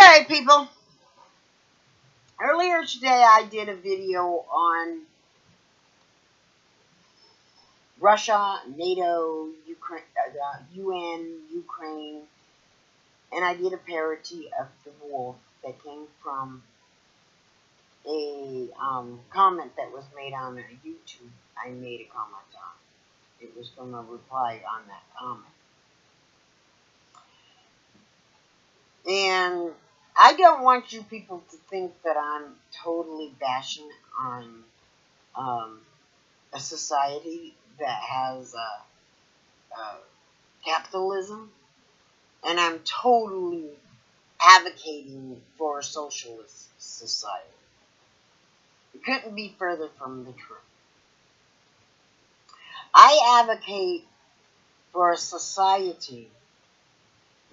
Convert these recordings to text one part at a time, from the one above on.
Okay, people. Earlier today I did a video on Russia, NATO, Ukraine, UN, Ukraine, and I did a parody of the wolf that came from a comment that was made on YouTube. I made a comment on. It was from a reply on that comment. And I don't want you people to think that I'm totally bashing on a society that has capitalism, and I'm totally advocating for a socialist society. It couldn't be further from the truth. I advocate for a society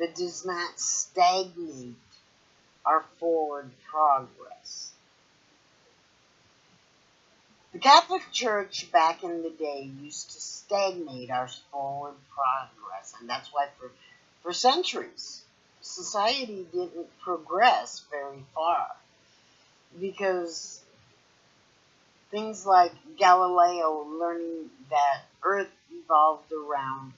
that does not stagnate our forward progress. The Catholic Church back in the day used to stagnate our forward progress, and that's why for centuries society didn't progress very far, because things like Galileo learning that Earth evolved around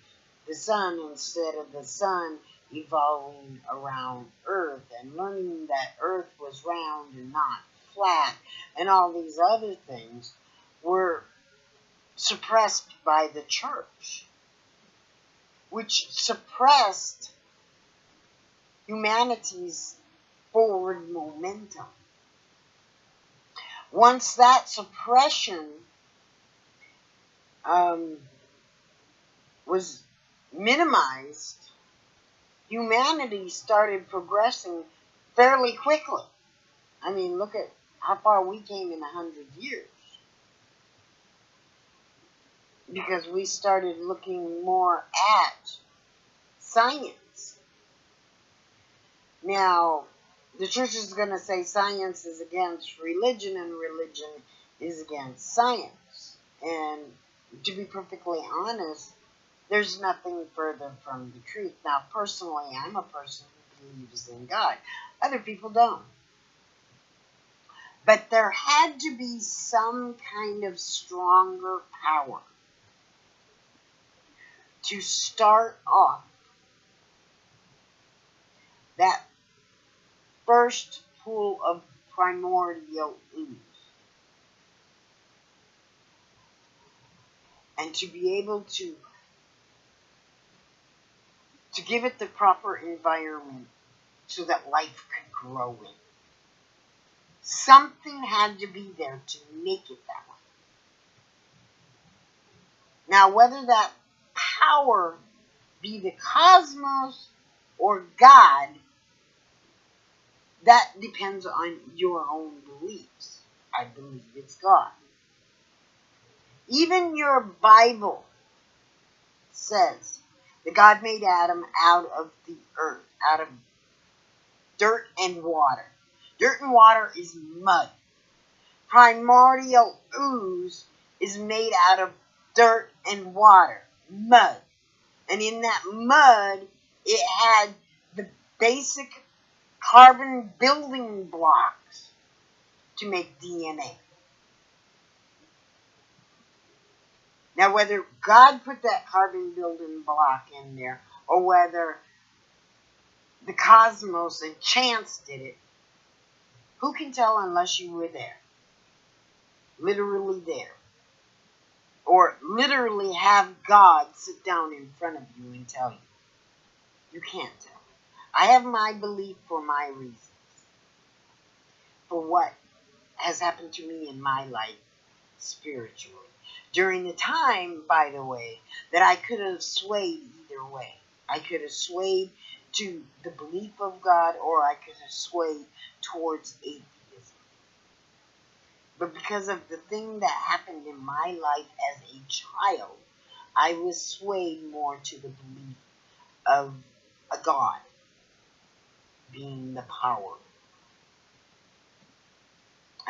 the sun instead of the sun evolving around Earth, and learning that Earth was round and not flat, and all these other things were suppressed by the church, which suppressed humanity's forward momentum. Once that suppression was minimized, humanity started progressing fairly quickly. I mean, look at how far we came in 100 years. Because we started looking more at science. Now, the church is going to say science is against religion and religion is against science. And to be perfectly honest, there's nothing further from the truth. Now, personally, I'm a person who believes in God. Other people don't. But there had to be some kind of stronger power to start off that first pool of primordial ooze, and to be able to give it the proper environment so that life could grow in. Something had to be there to make it that way. Now, whether that power be the cosmos or God, that depends on your own beliefs. I believe it's God. Even your Bible says that God made Adam out of the earth, out of dirt and water. Dirt and water is mud. Primordial ooze is made out of dirt and water, mud. And in that mud, it had the basic carbon building blocks to make DNA. Now, whether God put that carbon building block in there, or whether the cosmos and chance did it, who can tell unless you were there? Literally there. Or literally have God sit down in front of you and tell you. You can't tell. I have my belief for my reasons. For what has happened to me in my life spiritually. During the time, by the way, that I could have swayed either way. I could have swayed to the belief of God, or I could have swayed towards atheism. But because of the thing that happened in my life as a child, I was swayed more to the belief of a God being the power,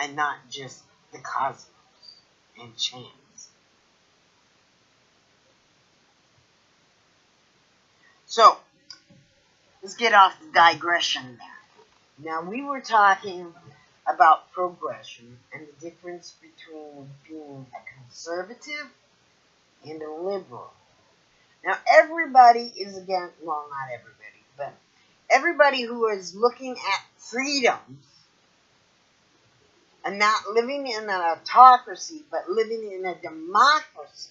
and not just the cosmos and chance. So, let's get off the digression there. Now, we were talking about progression and the difference between being a conservative and a liberal. Now, everybody is against, well, not everybody, but everybody who is looking at freedoms and not living in an autocracy, but living in a democracy,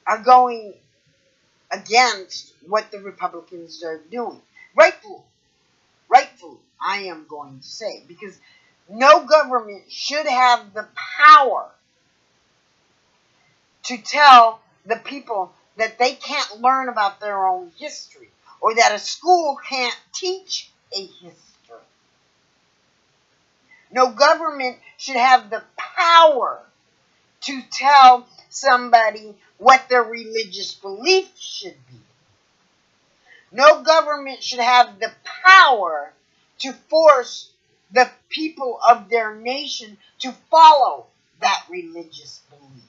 are going against what the Republicans are doing. Rightfully, I am going to say, because no government should have the power to tell the people that they can't learn about their own history, or that a school can't teach a history. No government should have the power to tell somebody what their religious belief should be. No government should have the power to force the people of their nation to follow that religious belief.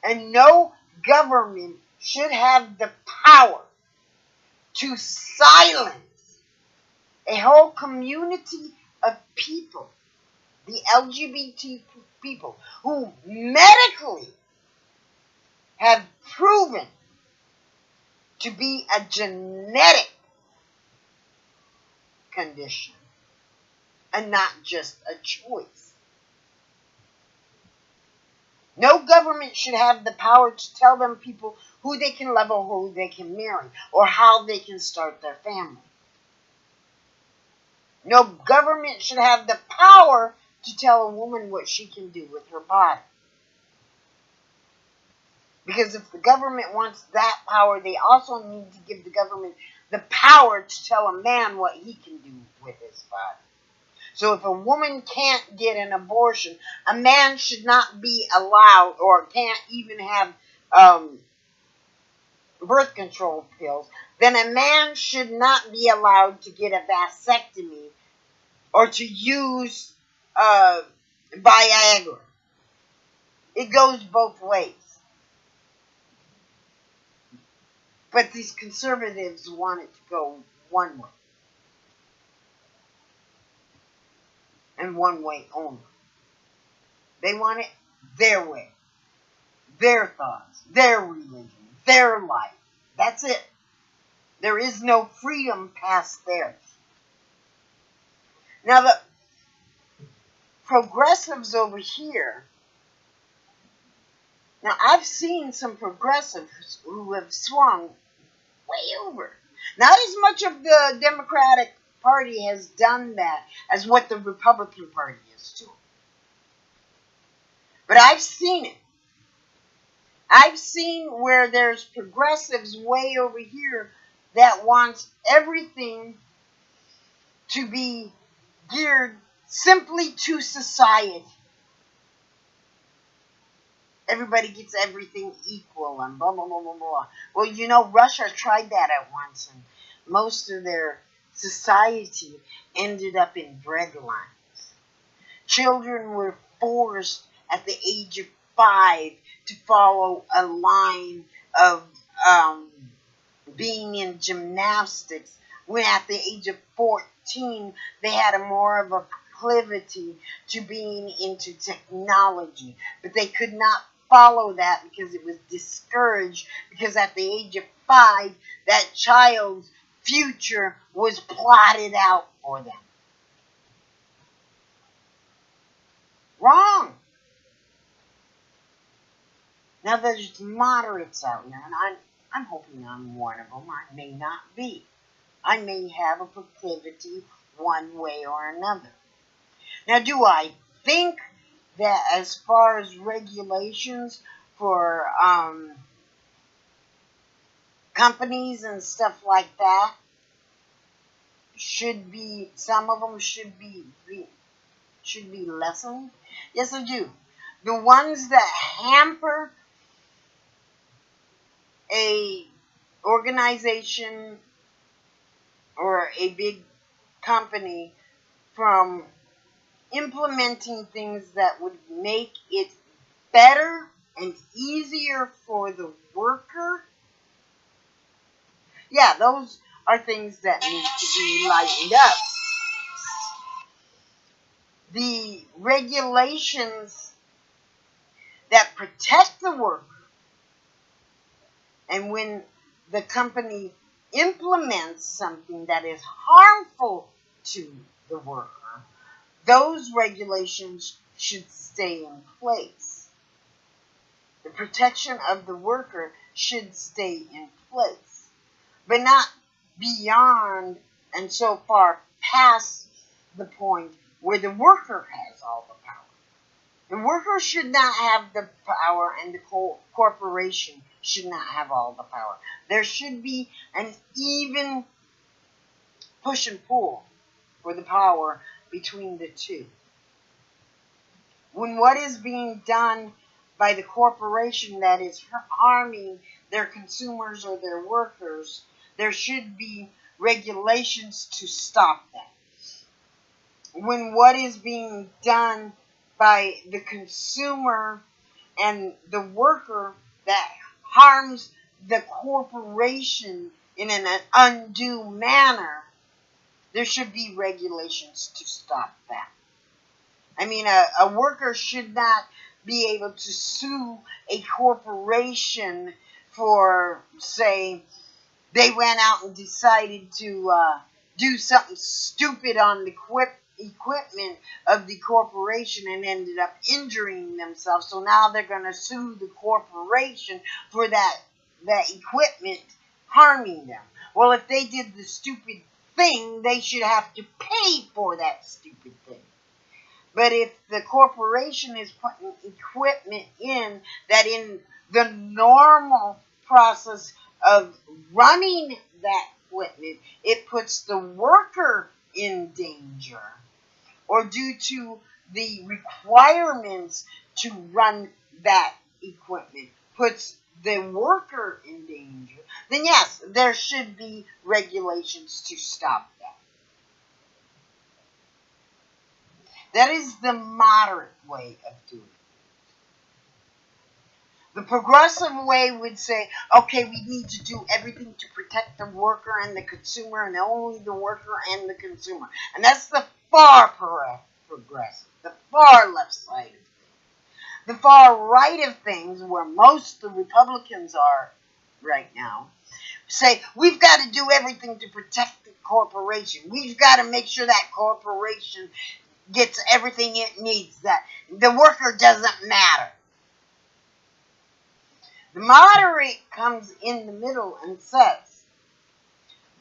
And no government should have the power to silence a whole community of people, the LGBT people, who medically have proven to be a genetic condition and not just a choice. No government should have the power to tell them people who they can love or who they can marry or how they can start their family. No government should have the power to tell a woman what she can do with her body. Because if the government wants that power, they also need to give the government the power to tell a man what he can do with his body. So if a woman can't get an abortion, a man should not be allowed, or can't even have birth control pills, then a man should not be allowed to get a vasectomy or to use Viagra. It goes both ways. But these conservatives want it to go one way. And one way only. They want it their way. Their thoughts. Their religion. Their life. That's it. There is no freedom past theirs. Now the progressives over here, now I've seen some progressives who have swung way over. Not as much of the Democratic Party has done that as what the Republican Party is doing. But I've seen it. I've seen where there's progressives way over here that wants everything to be geared simply to society. Everybody gets everything equal and blah, blah, blah, blah, blah. Well, you know, Russia tried that at once, and most of their society ended up in bread lines. Children were forced at the age of 5 to follow a line of being in gymnastics, when at the age of 14 they had a more of a proclivity to being into technology, but they could not follow that because it was discouraged, because at the age of 5 that child's future was plotted out for them. Wrong. Now there's moderates out there, and I'm hoping I'm one of them. I may not be. I may have a proclivity one way or another. Now, do I think that as far as regulations for companies and stuff like that should be, some of them should be lessened? Yes, I do. The ones that hamper a organization or a big company from implementing things that would make it better and easier for the worker, Yeah, those are things that need to be lightened up. The regulations that protect the worker, and when the company implements something that is harmful to the worker, those regulations should stay in place. The protection of the worker should stay in place, but not beyond and so far past the point where the worker has all the power. The worker should not have the power, and the corporation should not have all the power. There should be an even push and pull for the power between the two. When what is being done by the corporation that is harming their consumers or their workers, there should be regulations to stop that. When what is being done by the consumer and the worker that harms the corporation in an undue manner, there should be regulations to stop that. I mean, a worker should not be able to sue a corporation for, say, they went out and decided to do something stupid on the equipment of the corporation and ended up injuring themselves. So now they're going to sue the corporation for that equipment harming them. Well, if they did the stupid thing, they should have to pay for that stupid thing. But if the corporation is putting equipment in that in the normal process of running that equipment, it puts the worker in danger, or due to the requirements to run that equipment puts the worker in danger, then yes, there should be regulations to stop that. That is the moderate way of doing it. The progressive way would say, okay, we need to do everything to protect the worker and the consumer, and only the worker and the consumer. And that's the far progressive, the far left side of things. The far right of things, where most of the Republicans are right now, say, we've got to do everything to protect the corporation. We've got to make sure that corporation gets everything it needs, that the worker doesn't matter. The moderate comes in the middle and says,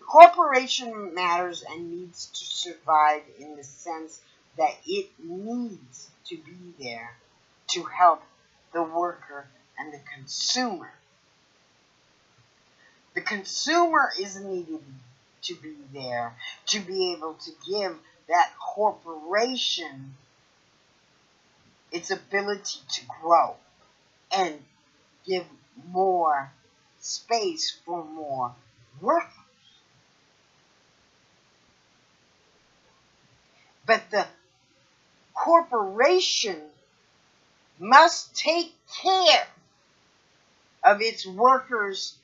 the corporation matters and needs to survive in the sense that it needs to be there to help the worker and the consumer. The consumer is needed to be there to be able to give that corporation its ability to grow and give more space for more workers. But the corporation must take care of its workers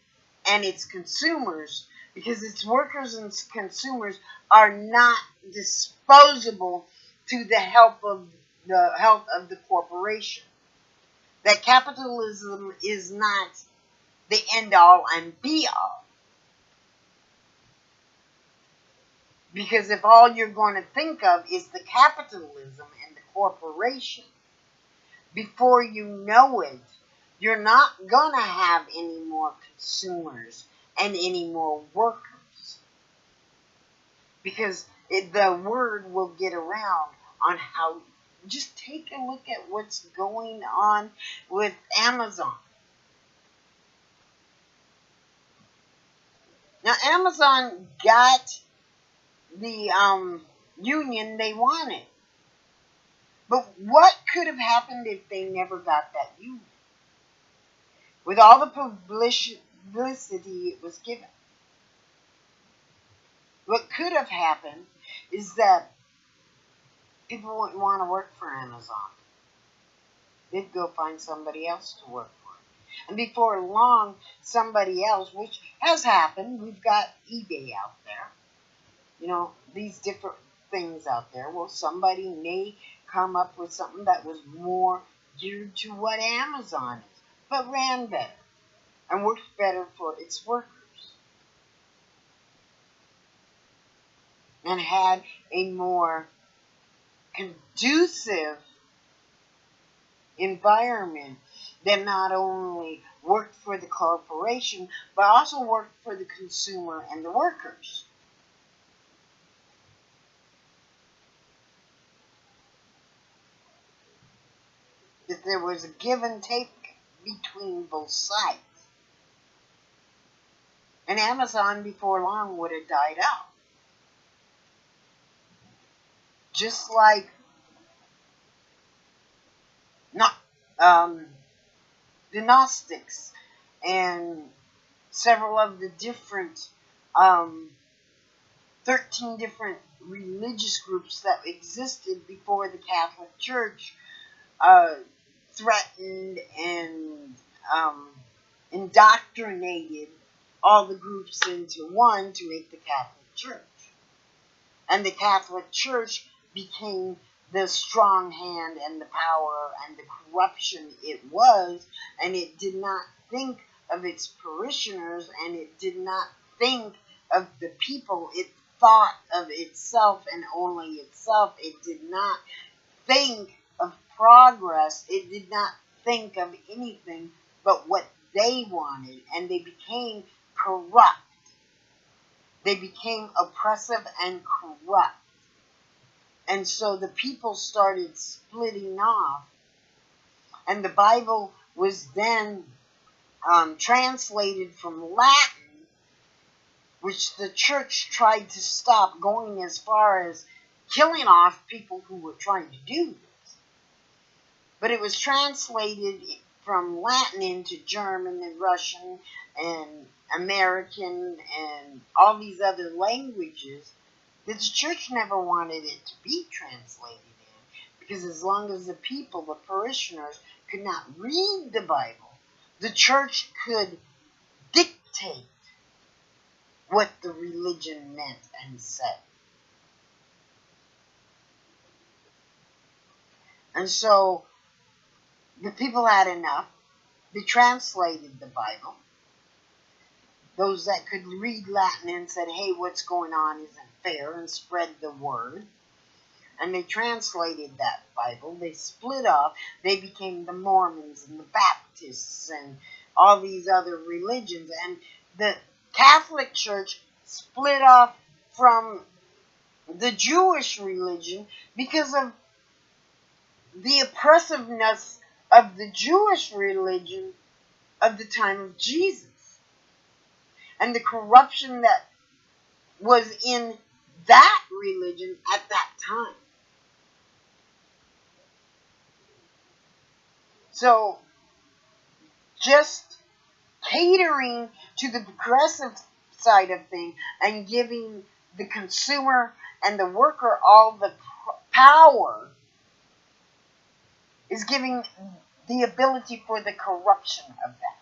and its consumers, because its workers and consumers are not disposable to the health of the corporation. That capitalism is not the end all and be all. Because if all you're going to think of is the capitalism and the corporation, before you know it, you're not going to have any more consumers and any more workers. Because the word will get around on how. Just take a look at what's going on with Amazon. Now, Amazon got the union they wanted. But what could have happened if they never got that union? With all the publicity it was given. What could have happened is that people wouldn't want to work for Amazon. They'd go find somebody else to work for. And before long, somebody else, which has happened, we've got eBay out there, these different things out there. Well, somebody may come up with something that was more geared to what Amazon is, but ran better and worked better for its workers and had a more conducive environment that not only worked for the corporation, but also worked for the consumer and the workers. That there was a give and take between both sides. And Amazon before long would have died out. Just like the Gnostics and several of the different 13 different religious groups that existed before the Catholic Church threatened and indoctrinated all the groups into one to make the Catholic Church. And the Catholic Church became the strong hand and the power and the corruption it was, and it did not think of its parishioners, and it did not think of the people. It thought of itself and only itself. It did not think of progress. It did not think of anything but what they wanted, and they became corrupt. They became oppressive and corrupt. And so the people started splitting off. And the Bible was then translated from Latin, which the church tried to stop, going as far as killing off people who were trying to do this. But it was translated from Latin into German and Russian and American and all these other languages that the church never wanted it to be translated in, because as long as the people, the parishioners, could not read the Bible, the church could dictate what the religion meant and said. And so the people had enough. They translated the Bible. Those that could read Latin and said, hey, what's going on isn't fair, and spread the word. And they translated that Bible. They split off. They became the Mormons and the Baptists and all these other religions. And the Catholic Church split off from the Jewish religion because of the oppressiveness of the Jewish religion of the time of Jesus. And the corruption that was in that religion at that time. So, just catering to the progressive side of things and giving the consumer and the worker all the power is giving the ability for the corruption of that.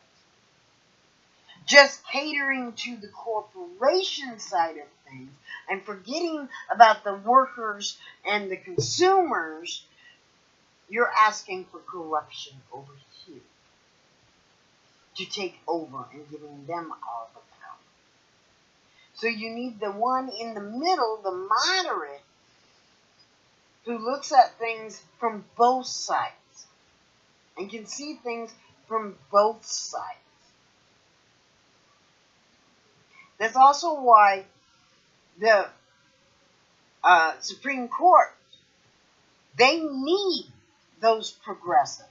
Just catering to the corporation side of things and forgetting about the workers and the consumers, you're asking for corruption over here to take over and giving them all the power. So you need the one in the middle, the moderate, who looks at things from both sides and can see things from both sides. That's also why the Supreme Court, they need those progressives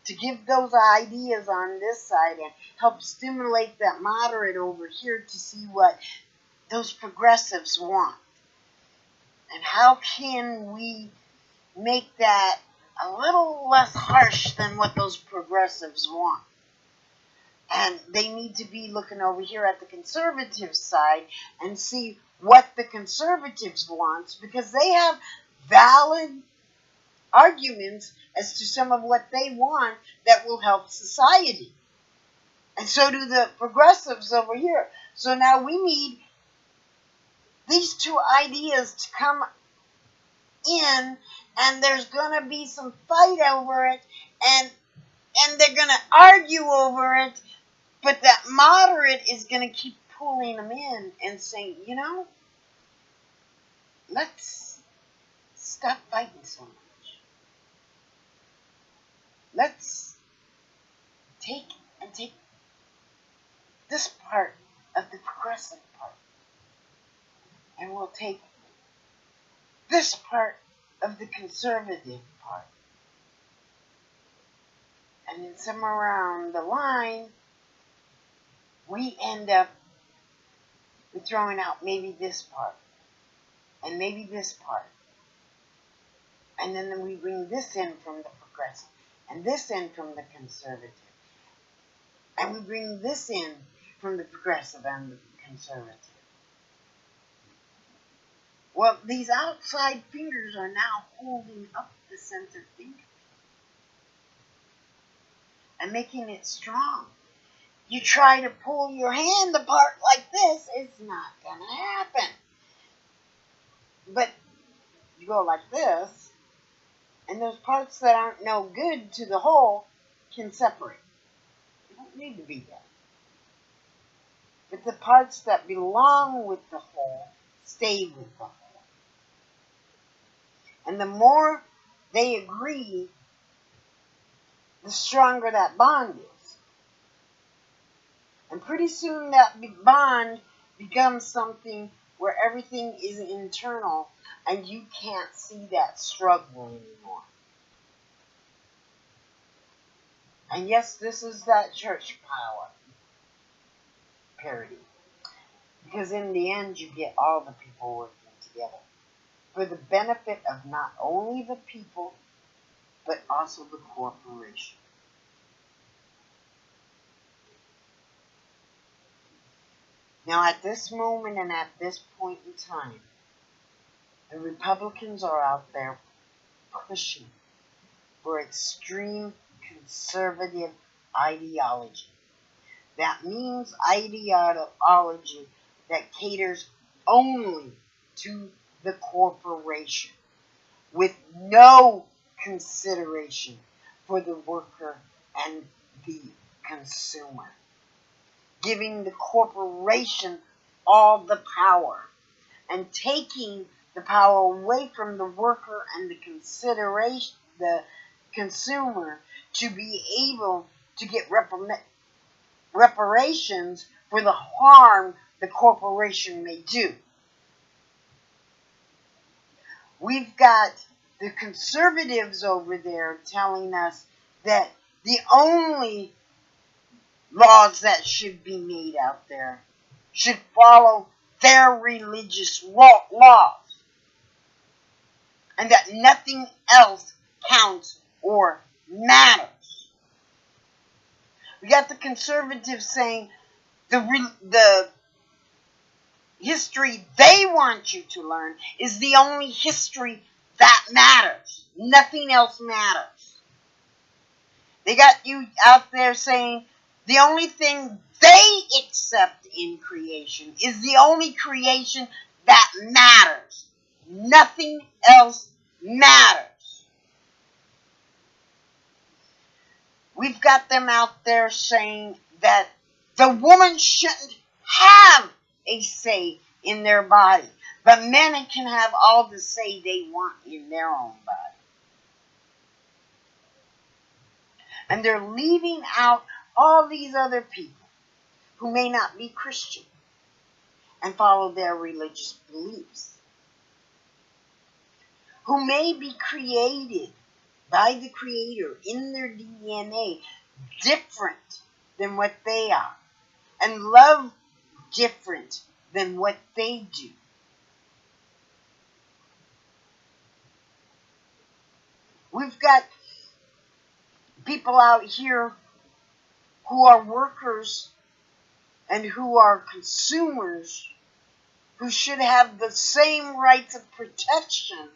to give those ideas on this side and help stimulate that moderate over here to see what those progressives want. And how can we make that a little less harsh than what those progressives want? And they need to be looking over here at the conservative side and see what the conservatives want, because they have valid arguments as to some of what they want that will help society. And so do the progressives over here. So now we need these two ideas to come in, and there's going to be some fight over it, and they're going to argue over it, but that moderate is going to keep pulling them in and saying, you know, let's stop fighting so much. Let's take this part of the progressive part, and we'll take this part of the conservative part. And then somewhere around the line, we end up with throwing out maybe this part, and maybe this part. And then we bring this in from the progressive, and this in from the conservative. And we bring this in from the progressive and the conservative. Well, these outside fingers are now holding up the center finger and making it strong. You try to pull your hand apart like this, it's not going to happen. But you go like this, and those parts that aren't no good to the whole can separate. They don't need to be there. But the parts that belong with the whole stay with the whole. And the more they agree, the stronger that bond is. And pretty soon that bond becomes something where everything is internal and you can't see that struggle anymore. And yes, this is that church power parody. Because in the end, you get all the people working together for the benefit of not only the people, but also the corporation. Now, at this moment and at this point in time, the Republicans are out there pushing for extreme conservative ideology. That means ideology that caters only to the corporation, with no consideration for the worker and the consumer, giving the corporation all the power and taking the power away from the worker and the consumer to be able to get reparations for the harm the corporation may do. We've got the conservatives over there telling us that the only laws that should be made out there should follow their religious laws, and that nothing else counts or matters. We got the conservatives saying the history they want you to learn is the only history that matters. Nothing else matters. They got you out there saying the only thing they accept in creation is the only creation that matters. Nothing else matters. We've got them out there saying that the woman shouldn't have a say in their body, but men can have all the say they want in their own body. And they're leaving out all these other people who may not be Christian and follow their religious beliefs, who may be created by the Creator in their DNA different than what they are, and love different than what they do. We've got people out here who are workers and who are consumers who should have the same rights of protection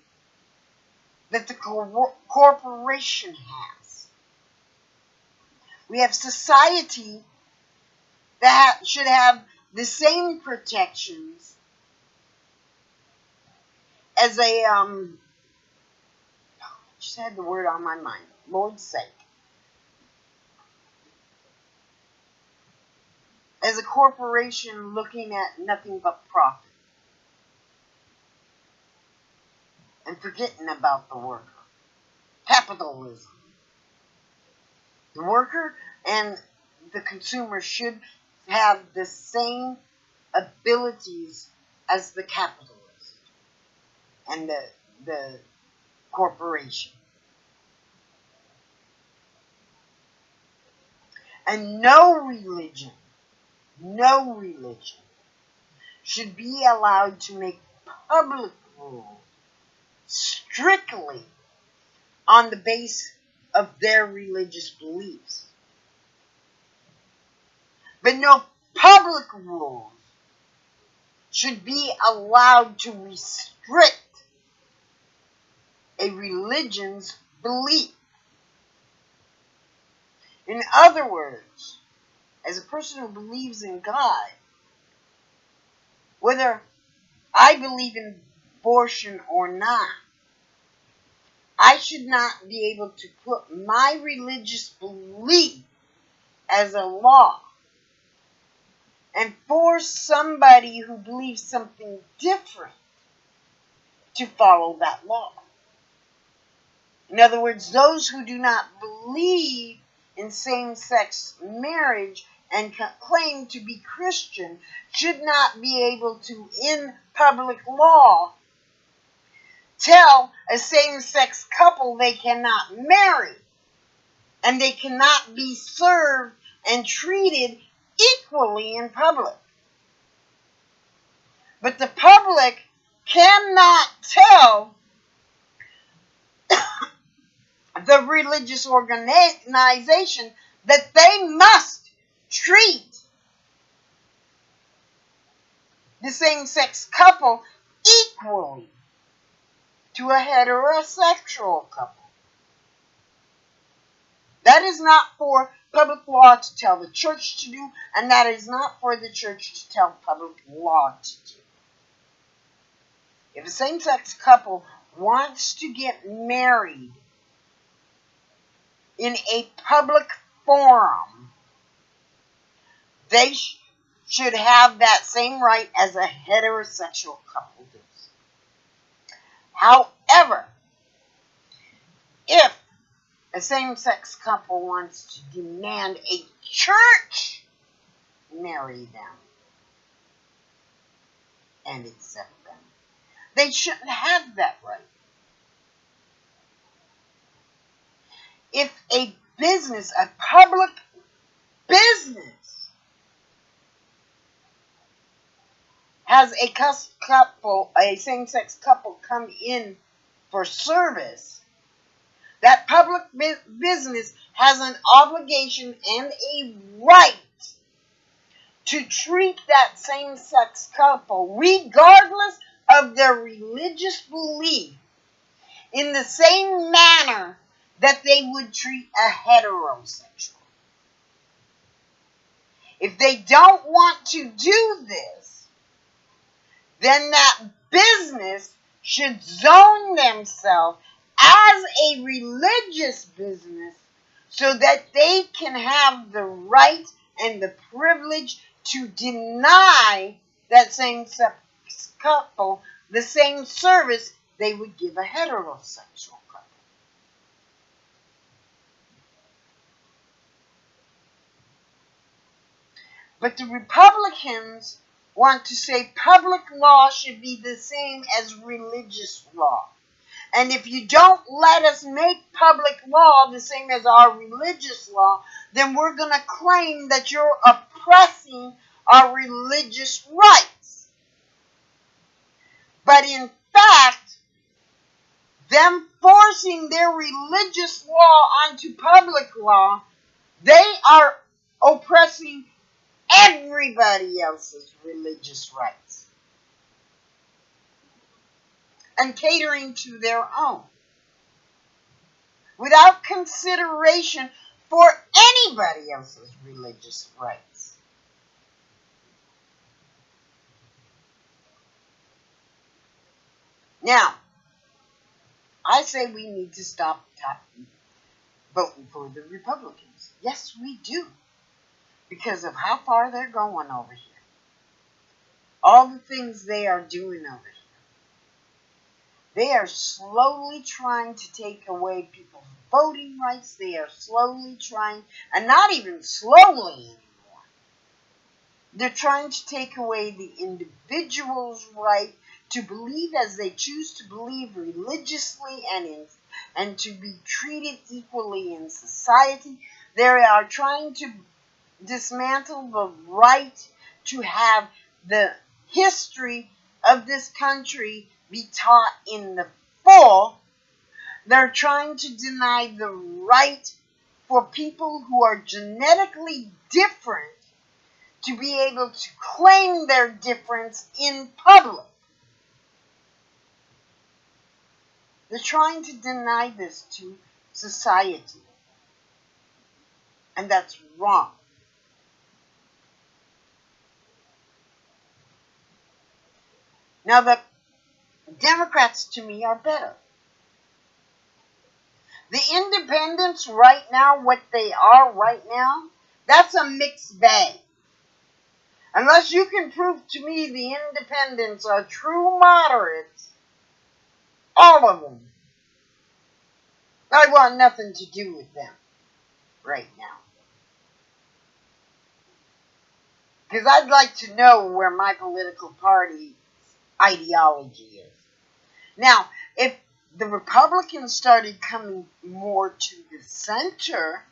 that the corporation has. We have society that should have the same protections as a, just had the word on my mind, Lord's sake, as a corporation looking at nothing but profit and forgetting about the worker. Capitalism. The worker and the consumer should have the same abilities as the capitalist and the corporation. And no religion should be allowed to make public rules strictly on the base of their religious beliefs. But no public rules should be allowed to restrict a religion's belief. In other words, as a person who believes in God, whether I believe in abortion or not, I should not be able to put my religious belief as a law and force somebody who believes something different to follow that law. In other words, those who do not believe in same-sex marriage and claim to be Christian should not be able to, in public law, tell a same-sex couple they cannot marry and they cannot be served and treated equally in public. But the public cannot tell the religious organization that they must treat the same-sex couple equally to a heterosexual couple. That is not for public law to tell the church to do, and that is not for the church to tell public law to do. If a same-sex couple wants to get married in a public forum, they should have that same right as a heterosexual couple does. However, if a same-sex couple wants to demand a church marry them and accept them, they shouldn't have that right. If a business, a public business, has a same-sex couple come in for service, that public business has an obligation and a right to treat that same-sex couple, regardless of their religious belief, in the same manner that they would treat a heterosexual. If they don't want to do this, then that business should zone themselves as a religious business so that they can have the right and the privilege to deny that same-sex couple the same service they would give a heterosexual couple. But the Republicans want to say public law should be the same as religious law. And if you don't let us make public law the same as our religious law, then we're going to claim that you're oppressing our religious rights. But in fact, them forcing their religious law onto public law, they are oppressing everybody else's religious rights and catering to their own without consideration for anybody else's religious rights. Now, I say we need to stop voting for the Republicans. Yes, we do. Because of how far they're going over here. All the things they are doing over here. They are slowly trying to take away people's voting rights. They are slowly trying, and not even slowly anymore. They're trying to take away the individual's right to believe as they choose to believe religiously and to be treated equally in society. They are trying to dismantle the right to have the history of this country be taught in the full. They're trying to deny the right for people who are genetically different to be able to claim their difference in public. They're trying to deny this to society. And that's wrong. Now, the Democrats, to me, are better. The independents right now, what they are right now, that's a mixed bag. Unless you can prove to me the independents are true moderates, all of them, I want nothing to do with them right now. Because I'd like to know where my political party's ideology is. Now, if the Republicans started coming more to the center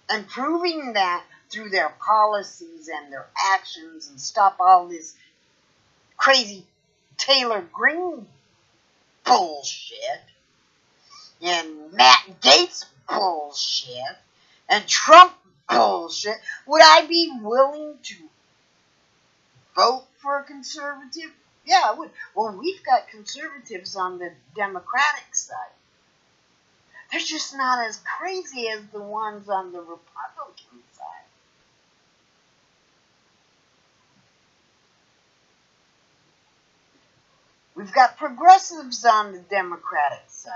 and proving that through their policies and their actions and stop all this crazy Taylor Greene bullshit and Matt Gaetz bullshit and Trump bullshit, would I be willing to vote for a conservative? Yeah, I would. Well, we've got conservatives on the Democratic side. They're just not as crazy as the ones on the Republican side. We've got progressives on the Democratic side.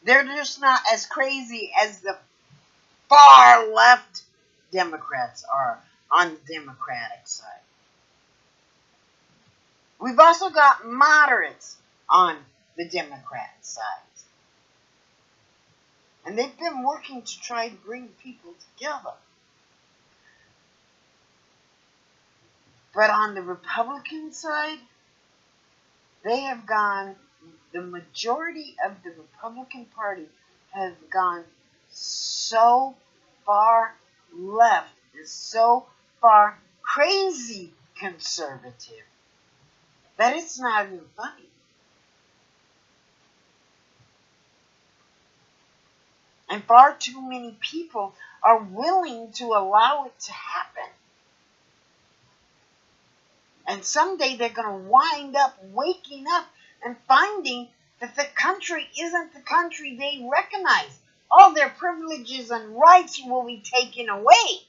They're just not as crazy as the far left Democrats are on the Democratic side. We've also got moderates on the Democrat side. And they've been working to try to bring people together. But on the Republican side, they have gone, the majority of the Republican Party has gone so far left, is so far crazy conservative, that it's not even funny. And far too many people are willing to allow it to happen. And someday they're going to wind up waking up and finding that the country isn't the country they recognize. All their privileges and rights will be taken away.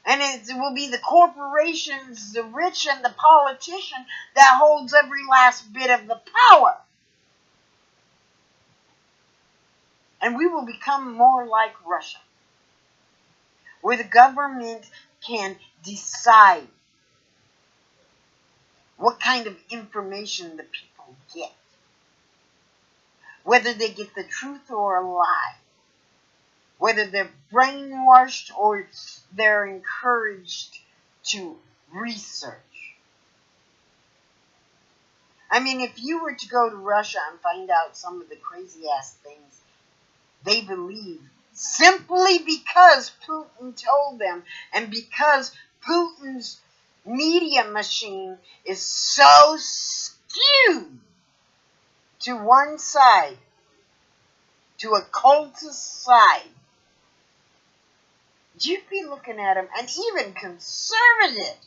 And it will be the corporations, the rich, and the politician that holds every last bit of the power. And we will become more like Russia, where the government can decide what kind of information the people get, whether they get the truth or a lie, whether they're brainwashed or they're encouraged to research. I mean, if you were to go to Russia and find out some of the crazy ass things they believe, simply because Putin told them, and because Putin's media machine is so skewed to one side, to a cultist side, you'd be looking at him, and even conservatives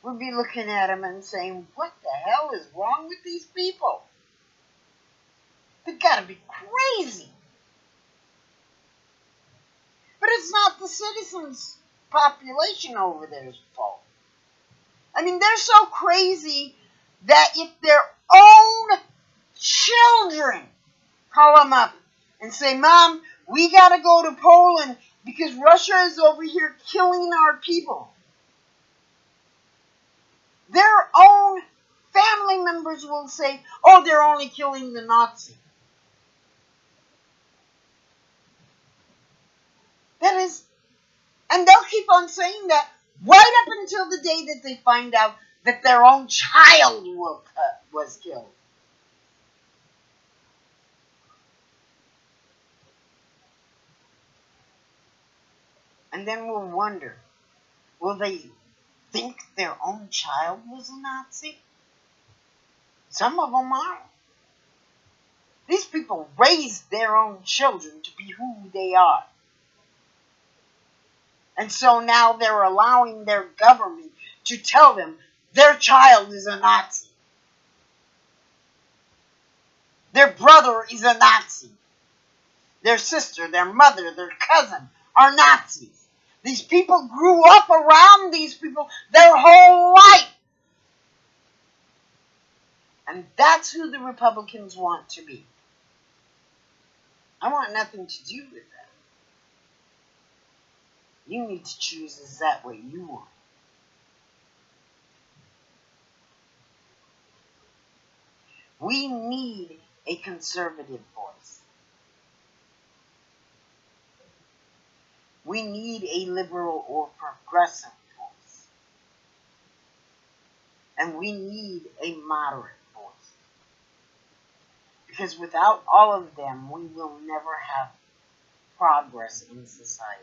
would be looking at him and saying, what the hell is wrong with these people? They've got to be crazy. But it's not the citizens' population over there's fault. I mean, they're so crazy that if their own children call them up and say, Mom, we got to go to Poland because Russia is over here killing our people. Their own family members will say, oh, they're only killing the Nazi. That is, and they'll keep on saying that right up until the day that they find out that their own child was killed. And then we'll wonder, will they think their own child was a Nazi? Some of them are. These people raised their own children to be who they are. And so now they're allowing their government to tell them their child is a Nazi. Their brother is a Nazi. Their sister, their mother, their cousin are Nazis. These people grew up around these people their whole life. And that's who the Republicans want to be. I want nothing to do with that. You need to choose is that way you want. We need a conservative voice. We need a liberal or progressive voice. And we need a moderate voice. Because without all of them, we will never have progress in society.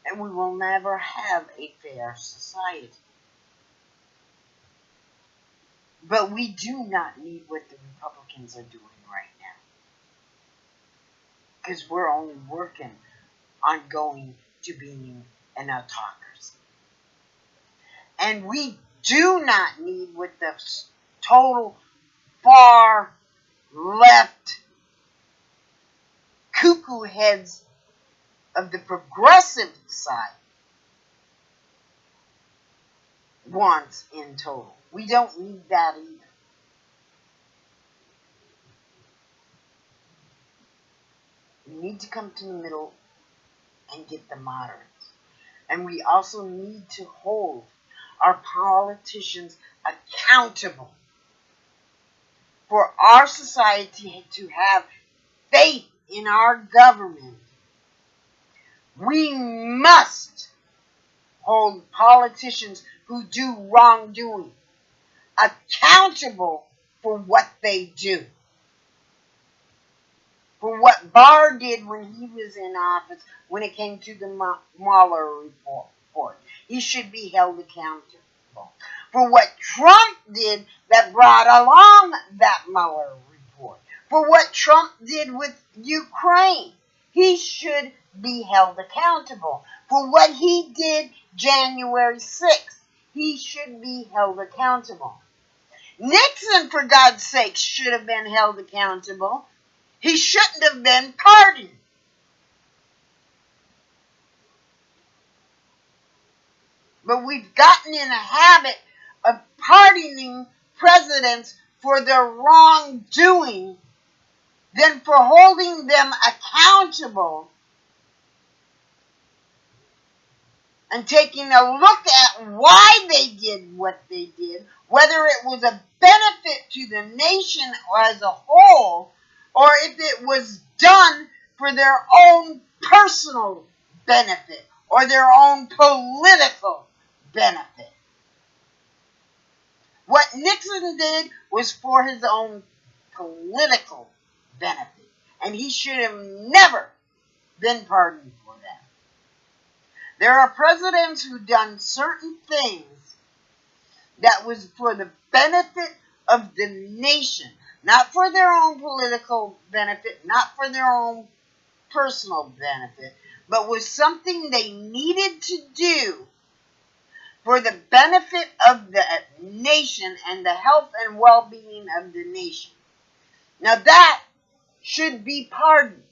And we will never have a fair society. But we do not need what the Republicans are doing right now. Because we're only working on going to being an autocracy. And we do not need what the total far left cuckoo heads of the progressive side wants in total. We don't need that either. We need to come to the middle and get the moderates. And we also need to hold our politicians accountable for our society to have faith in our government. We must hold politicians who do wrongdoing accountable for what they do. For what Barr did when he was in office, when it came to the Mueller report. He should be held accountable. For what Trump did that brought along that Mueller report. For what Trump did with Ukraine. He should be held accountable. For what he did January 6th. He should be held accountable. Nixon, for God's sake, should have been held accountable. He shouldn't have been pardoned. But we've gotten in a habit of pardoning presidents for their wrongdoing than for holding them accountable and taking a look at why they did what they did, whether it was a benefit to the nation as a whole, or if it was done for their own personal benefit or their own political benefit. What Nixon did was for his own political benefit, and he should have never been pardoned for that. There are presidents who've done certain things that was for the benefit of the nation. Not for their own political benefit, not for their own personal benefit, but was something they needed to do for the benefit of the nation and the health and well-being of the nation. Now that should be pardoned.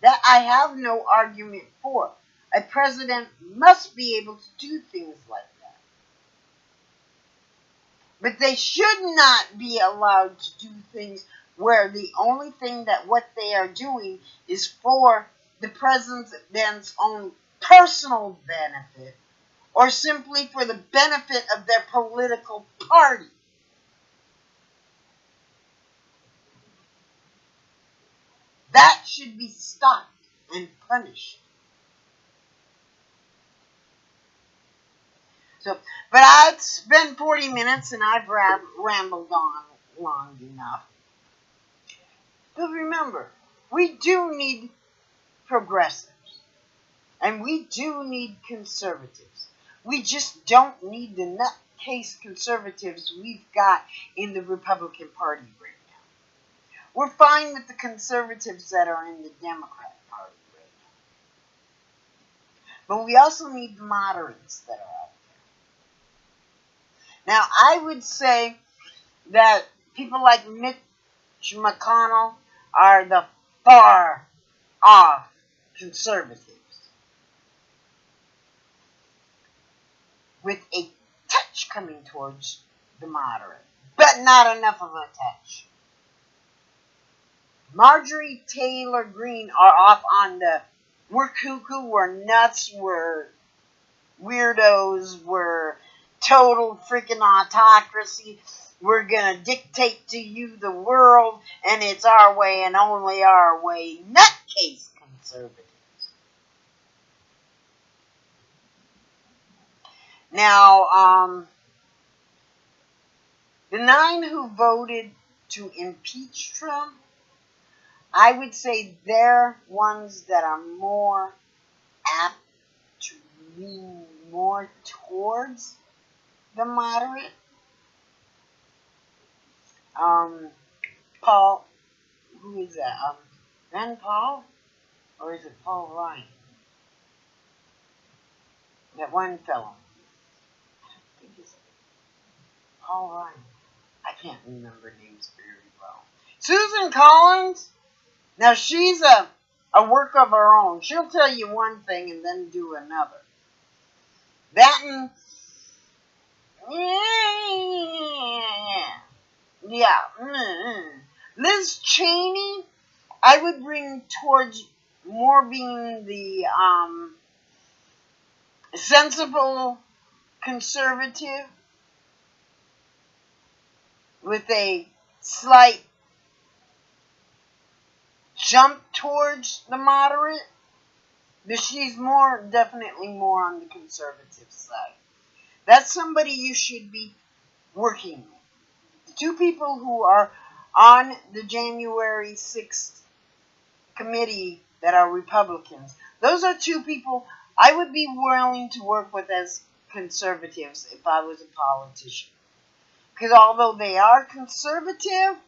That I have no argument for. A president must be able to do things like that. But they should not be allowed to do things where the only thing that what they are doing is for the president's own personal benefit or simply for the benefit of their political party. That should be stopped and punished. So, but it's been 40 minutes and I've rambled on long enough. But remember, we do need progressives. And we do need conservatives. We just don't need the nutcase conservatives we've got in the Republican Party right now. We're fine with the conservatives that are in the Democratic Party right now. But we also need the moderates that are out there. Now, I would say that people like Mitch McConnell are the far off conservatives, with a touch coming towards the moderate, but not enough of a touch. Marjorie Taylor Greene are off on the we're cuckoo, we're nuts, we're weirdos, we're total freaking autocracy, we're gonna dictate to you the world, and it's our way and only our way. Nutcase conservatives. Now, the 9 who voted to impeach Trump, I would say they're ones that are more apt to lean more towards the moderate. Paul, who is that? Rand Paul? Or is it Paul Ryan? That one fellow. I think it's Paul Ryan. I can't remember names very well. Susan Collins. Now she's a work of her own. She'll tell you one thing and then do another. That and yeah. Liz Cheney, I would bring towards more being the sensible conservative with a slight jump towards the moderate, but she's definitely more on the conservative side. That's somebody you should be working with. The 2 people who are on the January 6th committee that are Republicans, those are 2 people I would be willing to work with as conservatives if I was a politician. Because although they are conservative,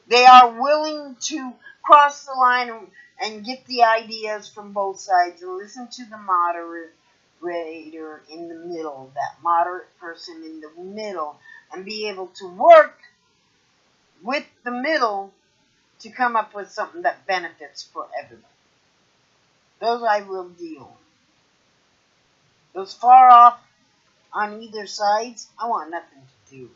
they are willing to cross the line and get the ideas from both sides and listen to the moderator in the middle, that moderate person in the middle, and be able to work with the middle to come up with something that benefits for everybody. Those I will deal with. Those far off on either sides, I want nothing to do with.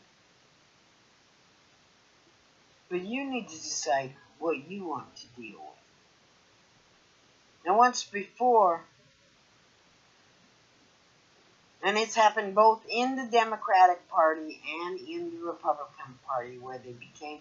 But you need to decide what you want to deal with. Now, once before, and it's happened both in the Democratic Party and in the Republican Party, where they became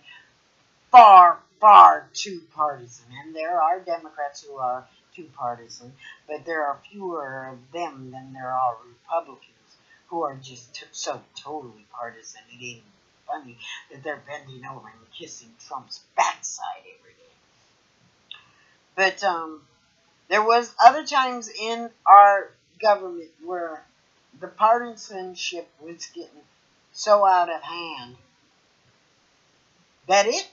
far, far too partisan. And there are Democrats who are too partisan, but there are fewer of them than there are Republicans who are just so totally partisan. It ain't funny that they're bending over and kissing Trump's backside every day. But there was other times in our government where the partisanship was getting so out of hand that it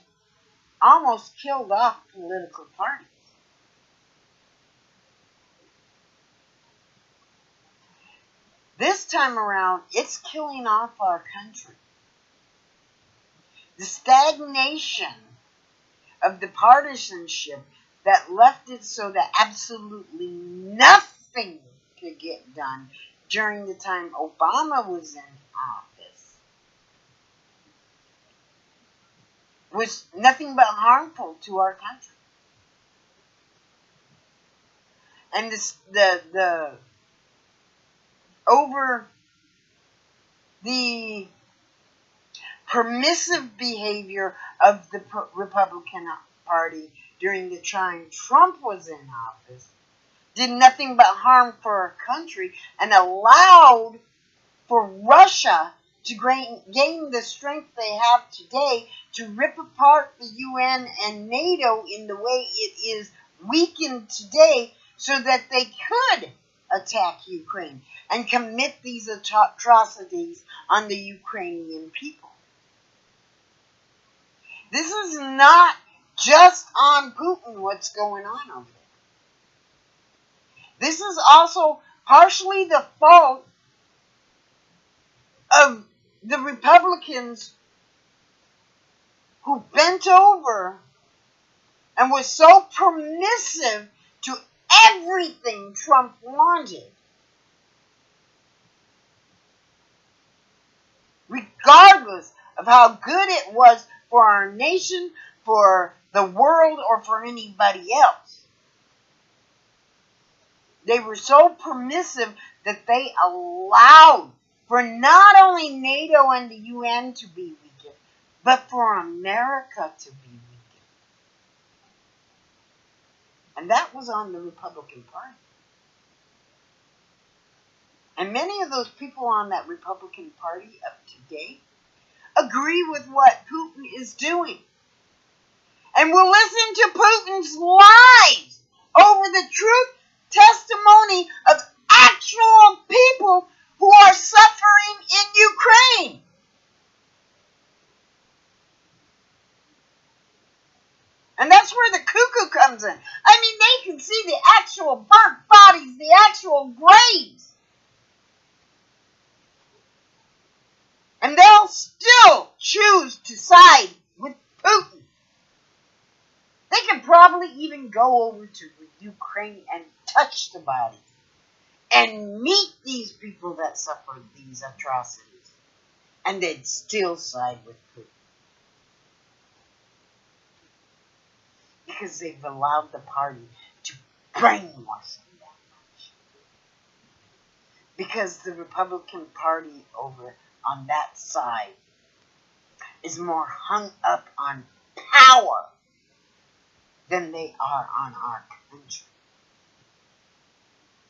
almost killed off political parties. This time around, it's killing off our country. The stagnation of the partisanship that left it so that absolutely nothing could get done during the time Obama was in office was nothing but harmful to our country. And the over the permissive behavior of the Republican Party during the time Trump was in office did nothing but harm for our country and allowed for Russia to gain the strength they have today to rip apart the UN and NATO in the way it is weakened today so that they could attack Ukraine and commit these atrocities on the Ukrainian people. This is not just on Putin what's going on over there. This is also partially the fault of the Republicans who bent over and was so permissive to everything Trump wanted, regardless of how good it was for our nation, for the world, or for anybody else. They were so permissive that they allowed for not only NATO and the UN to be weakened, but for America to be weakened. And that was on the Republican Party. And many of those people on that Republican Party of today agree with what Putin is doing. And will listen to Putin's lies over the truth testimony of actual people who are suffering in Ukraine. And that's where the cuckoo comes in. I mean, they can see the actual burnt bodies, the actual graves. And they'll still choose to side with Putin. They can probably even go over to Ukraine and touch the bodies and meet these people that suffered these atrocities. And they'd still side with Putin. Because they've allowed the party to brainwash them that much. Because the Republican Party over on that side is more hung up on power than they are on our country.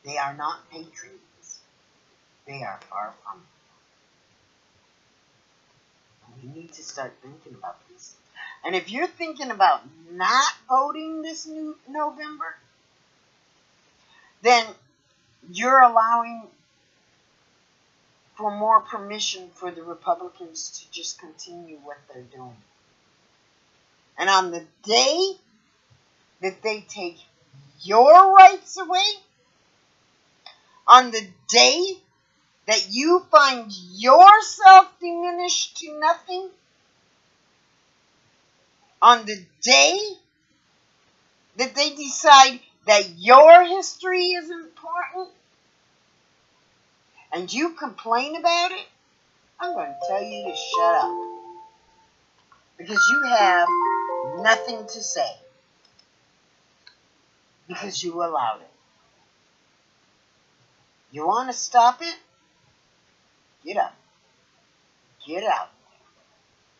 They are not patriots. They are far from it. We need to start thinking about this. And if you're thinking about not voting this new November, then you're allowing for more permission for the Republicans to just continue what they're doing. And on the day that they take your rights away, on the day that you find yourself diminished to nothing, on the day that they decide that your history is important, and you complain about it, I'm going to tell you to shut up. Because you have nothing to say. Because you allowed it. You want to stop it? Get up. Get out.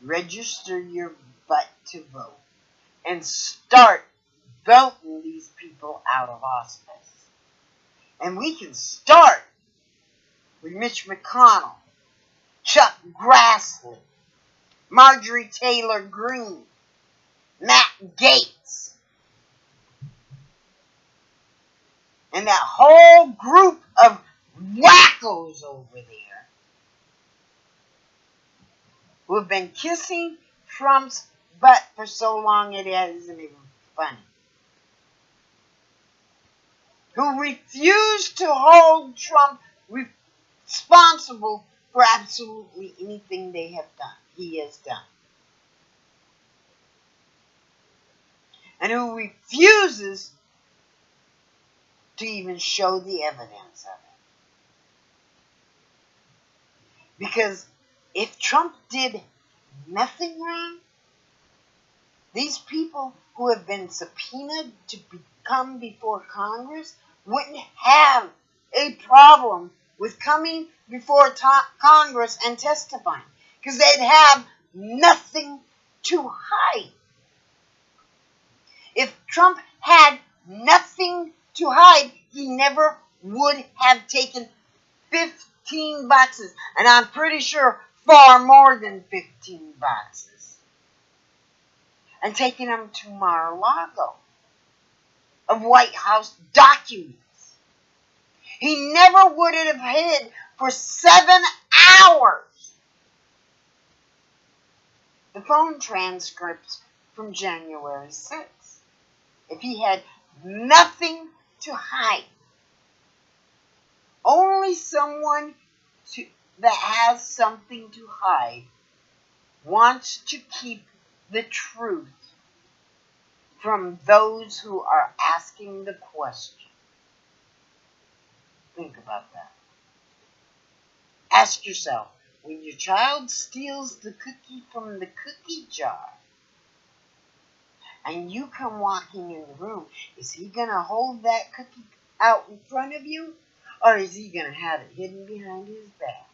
Register your butt to vote. And start voting these people out of office. And we can start with Mitch McConnell, Chuck Grassley, Marjorie Taylor Greene, Matt Gaetz, and that whole group of wackos over there who have been kissing Trump's butt for so long it isn't even funny. Who refused to hold Trump responsible for absolutely anything he has done. and who refuses to even show the evidence of it. Because if Trump did nothing wrong, these people who have been subpoenaed to come before Congress wouldn't have a problem with coming before Congress and testifying, because they'd have nothing to hide. If Trump had nothing to hide, he never would have taken 15 boxes, and I'm pretty sure far more than 15 boxes, and taken them to Mar-a-Lago of White House documents. He never would have hid for 7 hours the phone transcripts from January 6th if he had nothing to hide. Only someone that has something to hide wants to keep the truth from those who are asking the question. Think about that. Ask yourself, when your child steals the cookie from the cookie jar and you come walking in the room, is he going to hold that cookie out in front of you, or is he going to have it hidden behind his back?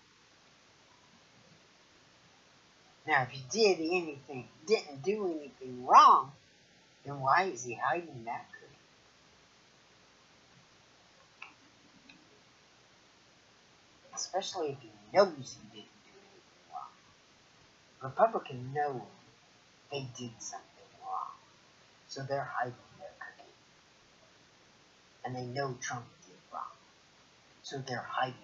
Now, if he didn't do anything wrong, then why is he hiding that cookie? Especially if he knows he didn't do anything wrong. Republicans know they did something wrong, so they're hiding their cookie. And they know Trump did wrong, so they're hiding